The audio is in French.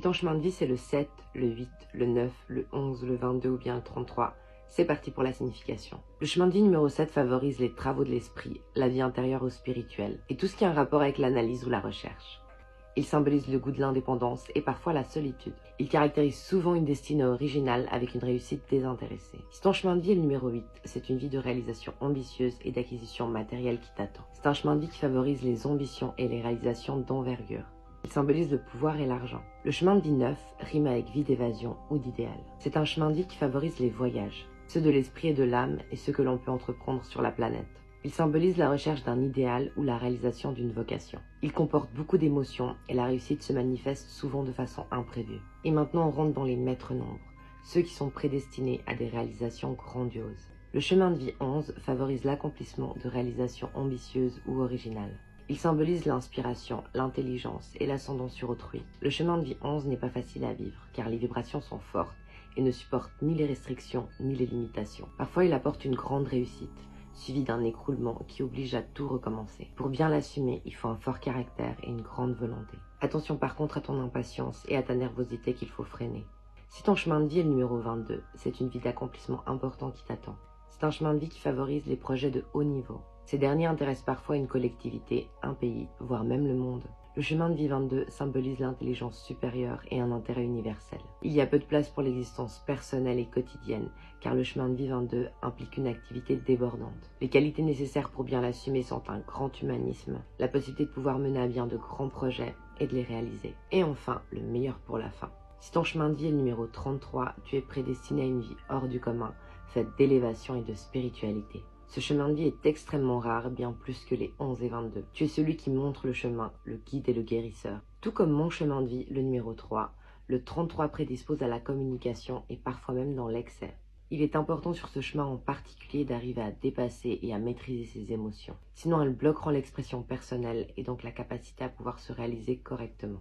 Si ton chemin de vie c'est le 7, le 8, le 9, le 11, le 22 ou bien le 33, c'est parti pour la signification. Le chemin de vie numéro 7 favorise les travaux de l'esprit, la vie intérieure ou spirituelle, et tout ce qui a un rapport avec l'analyse ou la recherche. Il symbolise le goût de l'indépendance et parfois la solitude. Il caractérise souvent une destinée originale avec une réussite désintéressée. Si ton chemin de vie est le numéro 8, c'est une vie de réalisation ambitieuse et d'acquisition matérielle qui t'attend. C'est un chemin de vie qui favorise les ambitions et les réalisations d'envergure. Il symbolise le pouvoir et l'argent. Le chemin de vie 9 rime avec vie d'évasion ou d'idéal. C'est un chemin de vie qui favorise les voyages, ceux de l'esprit et de l'âme et ceux que l'on peut entreprendre sur la planète. Il symbolise la recherche d'un idéal ou la réalisation d'une vocation. Il comporte beaucoup d'émotions et la réussite se manifeste souvent de façon imprévue. Et maintenant on rentre dans les maîtres nombres, ceux qui sont prédestinés à des réalisations grandioses. Le chemin de vie 11 favorise l'accomplissement de réalisations ambitieuses ou originales. Il symbolise l'inspiration, l'intelligence et l'ascendant sur autrui. Le chemin de vie 11 n'est pas facile à vivre car les vibrations sont fortes et ne supportent ni les restrictions ni les limitations. Parfois il apporte une grande réussite, suivi d'un écroulement qui oblige à tout recommencer. Pour bien l'assumer, il faut un fort caractère et une grande volonté. Attention par contre à ton impatience et à ta nervosité qu'il faut freiner. Si ton chemin de vie est le numéro 22, c'est une vie d'accomplissement important qui t'attend. C'est un chemin de vie qui favorise les projets de haut niveau. Ces derniers intéressent parfois une collectivité, un pays, voire même le monde. Le chemin de vie 22 symbolise l'intelligence supérieure et un intérêt universel. Il y a peu de place pour l'existence personnelle et quotidienne, car le chemin de vie 22 implique une activité débordante. Les qualités nécessaires pour bien l'assumer sont un grand humanisme, la possibilité de pouvoir mener à bien de grands projets et de les réaliser. Et enfin, le meilleur pour la fin. Si ton chemin de vie est le numéro 33, tu es prédestiné à une vie hors du commun, faite d'élévation et de spiritualité. Ce chemin de vie est extrêmement rare, bien plus que les 11 et 22. Tu es celui qui montre le chemin, le guide et le guérisseur. Tout comme mon chemin de vie, le numéro 3, le 33 prédispose à la communication et parfois même dans l'excès. Il est important sur ce chemin en particulier d'arriver à dépasser et à maîtriser ses émotions. Sinon elles bloqueront l'expression personnelle et donc la capacité à pouvoir se réaliser correctement.